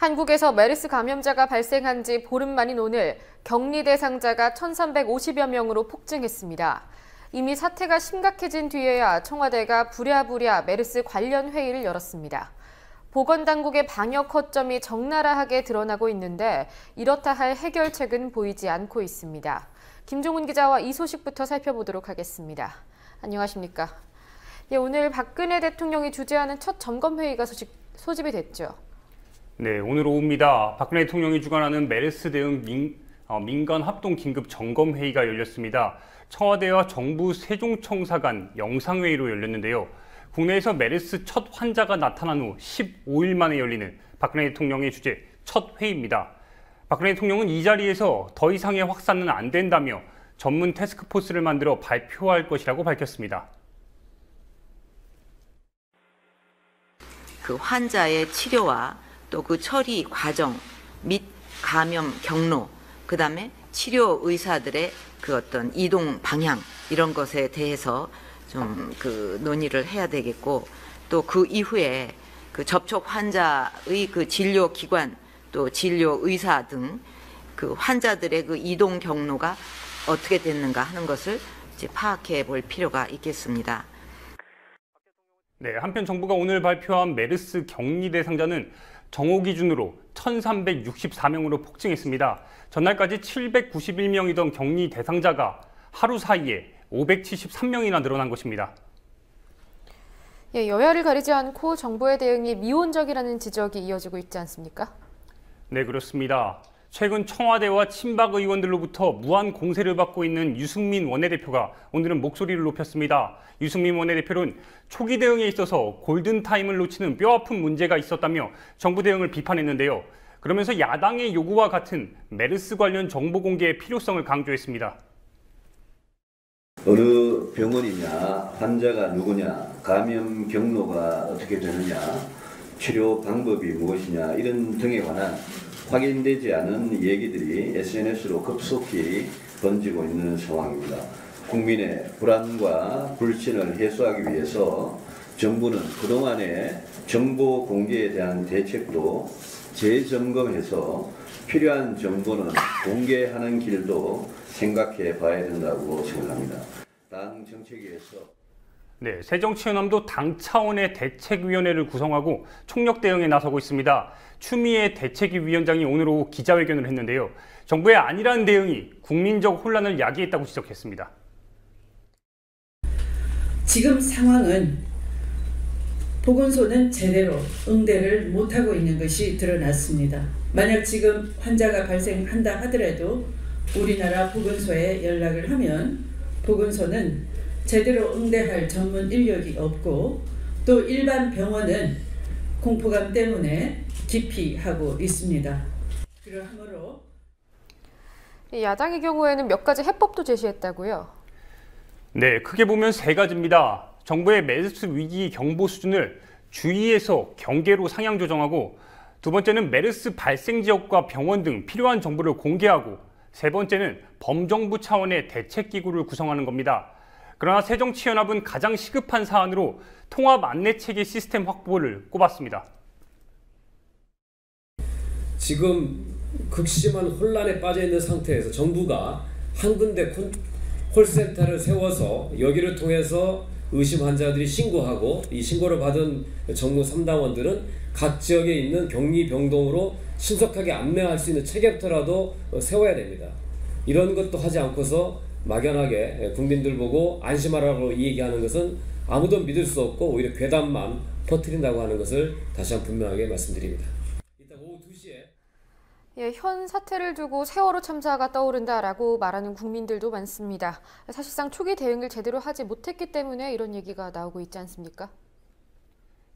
한국에서 메르스 감염자가 발생한 지 보름 만인 오늘 격리 대상자가 1,350여 명으로 폭증했습니다. 이미 사태가 심각해진 뒤에야 청와대가 부랴부랴 메르스 관련 회의를 열었습니다. 보건당국의 방역 허점이 적나라하게 드러나고 있는데 이렇다 할 해결책은 보이지 않고 있습니다. 김종훈 기자와 이 소식부터 살펴보도록 하겠습니다. 안녕하십니까? 오늘 박근혜 대통령이 주재하는 첫 점검회의가 소집이 됐죠. 네, 오늘 오후입니다. 박근혜 대통령이 주관하는 메르스 대응 민간 합동 긴급 점검회의가 열렸습니다. 청와대와 정부 세종청사 간 영상회의로 열렸는데요. 국내에서 메르스 첫 환자가 나타난 후 15일 만에 열리는 박근혜 대통령의 주재 첫 회의입니다. 박근혜 대통령은 이 자리에서 더 이상의 확산은 안 된다며 전문 태스크포스를 만들어 발표할 것이라고 밝혔습니다. 그 환자의 치료와 또 그 처리 과정 및 감염 경로, 그다음에 치료 의사들의 그 어떤 이동 방향 이런 것에 대해서 좀 그 논의를 해야 되겠고, 또 그 이후에 그 접촉 환자의 그 진료 기관 또 진료 의사 등 그 환자들의 그 이동 경로가 어떻게 됐는가 하는 것을 이제 파악해 볼 필요가 있겠습니다. 네, 한편 정부가 오늘 발표한 메르스 격리 대상자는 정오 기준으로 1,364명으로 폭증했습니다. 전날까지 791명이던 격리 대상자가 하루 사이에 573명이나 늘어난 것입니다. 여야를 가리지 않고 정부의 대응이 미온적이라는 지적이 이어지고 있지 않습니까? 네, 그렇습니다. 최근 청와대와 친박 의원들로부터 무한 공세를 받고 있는 유승민 원내대표가 오늘은 목소리를 높였습니다. 유승민 원내대표는 초기 대응에 있어서 골든타임을 놓치는 뼈아픈 문제가 있었다며 정부 대응을 비판했는데요. 그러면서 야당의 요구와 같은 메르스 관련 정보 공개의 필요성을 강조했습니다. 어느 병원이냐, 환자가 누구냐, 감염 경로가 어떻게 되느냐, 치료 방법이 무엇이냐 이런 등에 관한 확인되지 않은 얘기들이 SNS로 급속히 번지고 있는 상황입니다. 국민의 불안과 불신을 해소하기 위해서 정부는 그동안의 정보 공개에 대한 대책도 재점검해서 필요한 정보는 공개하는 길도 생각해 봐야 된다고 생각합니다. 당 정책위에서 네, 새정치연합도 당 차원의 대책위원회를 구성하고 총력 대응에 나서고 있습니다. 추미애 대책위 위원장이 오늘 오후 기자회견을 했는데요. 정부의 안일한 대응이 국민적 혼란을 야기했다고 지적했습니다. 지금 상황은 보건소는 제대로 응대를 못하고 있는 것이 드러났습니다. 만약 지금 환자가 발생한다 하더라도 우리나라 보건소에 연락을 하면 보건소는 제대로 응대할 전문 인력이 없고 또 일반 병원은 공포감 때문에 기피하고 있습니다. 그러므로 야당의 경우에는 몇 가지 해법도 제시했다고요? 네, 크게 보면 세 가지입니다. 정부의 메르스 위기 경보 수준을 주의에서 경계로 상향 조정하고, 두 번째는 메르스 발생 지역과 병원 등 필요한 정보를 공개하고, 세 번째는 범정부 차원의 대책기구를 구성하는 겁니다. 그러나 새정치연합은 가장 시급한 사안으로 통합 안내체계 시스템 확보를 꼽았습니다. 지금 극심한 혼란에 빠져 있는 상태에서 정부가 한 군데 콜센터를 세워서 여기를 통해서 의심 환자들이 신고하고, 이 신고를 받은 정부 3당원들은 각 지역에 있는 격리 병동으로 신속하게 안내할 수 있는 체계부터라도 세워야 됩니다. 이런 것도 하지 않고서 막연하게 국민들 보고 안심하라고 얘기하는 것은 아무도 믿을 수 없고 오히려 괴담만 퍼뜨린다고 하는 것을 다시 한번 분명하게 말씀드립니다. 이따 오후 2시에 현 사태를 두고 세월호 참사가 떠오른다라고 말하는 국민들도 많습니다. 사실상 초기 대응을 제대로 하지 못했기 때문에 이런 얘기가 나오고 있지 않습니까?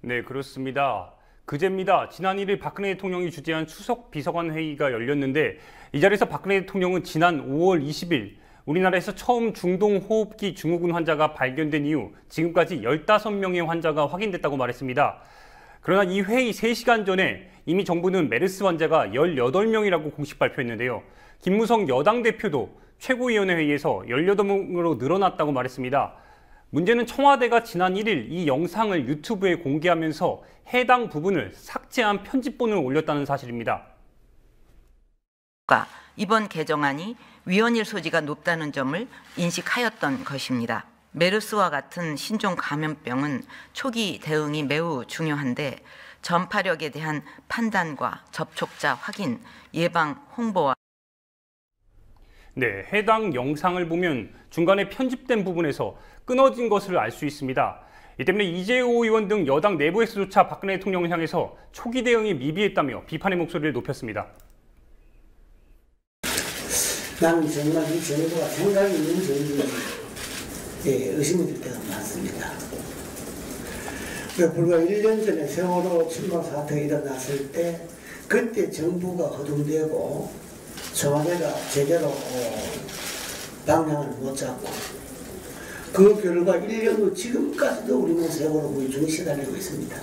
네, 그렇습니다. 그제입니다. 지난 1일 박근혜 대통령이 주재한 추석 비서관 회의가 열렸는데, 이 자리에서 박근혜 대통령은 지난 5월 20일 우리나라에서 처음 중동호흡기 증후군 환자가 발견된 이후 지금까지 15명의 환자가 확인됐다고 말했습니다. 그러나 이 회의 3시간 전에 이미 정부는 메르스 환자가 18명이라고 공식 발표했는데요. 김무성 여당 대표도 최고위원회 회의에서 18명으로 늘어났다고 말했습니다. 문제는 청와대가 지난 1일 이 영상을 유튜브에 공개하면서 해당 부분을 삭제한 편집본을 올렸다는 사실입니다. 이번 개정안이 위헌일 소지가 높다는 점을 인식하였던 것입니다. 메르스와 같은 신종 감염병은 초기 대응이 매우 중요한데 전파력에 대한 판단과 접촉자 확인, 예방 홍보와 네, 해당 영상을 보면 중간에 편집된 부분에서 끊어진 것을 알 수 있습니다. 이 때문에 이재호 의원 등 여당 내부에서조차 박근혜 대통령을 향해서 초기 대응이 미비했다며 비판의 목소리를 높였습니다. 나는 정말 이 정부가 생각이 있는 정부인지 의심이 들 때가 많습니다. 불과 1년 전에 세월호 침몰 사태가 일어났을 때 그때 정부가 허둥대고 청와대가 제대로 방향을 못 잡고 그 결과 1년 후 지금까지도 우리는 세월호 위중에 시달리고 있습니다.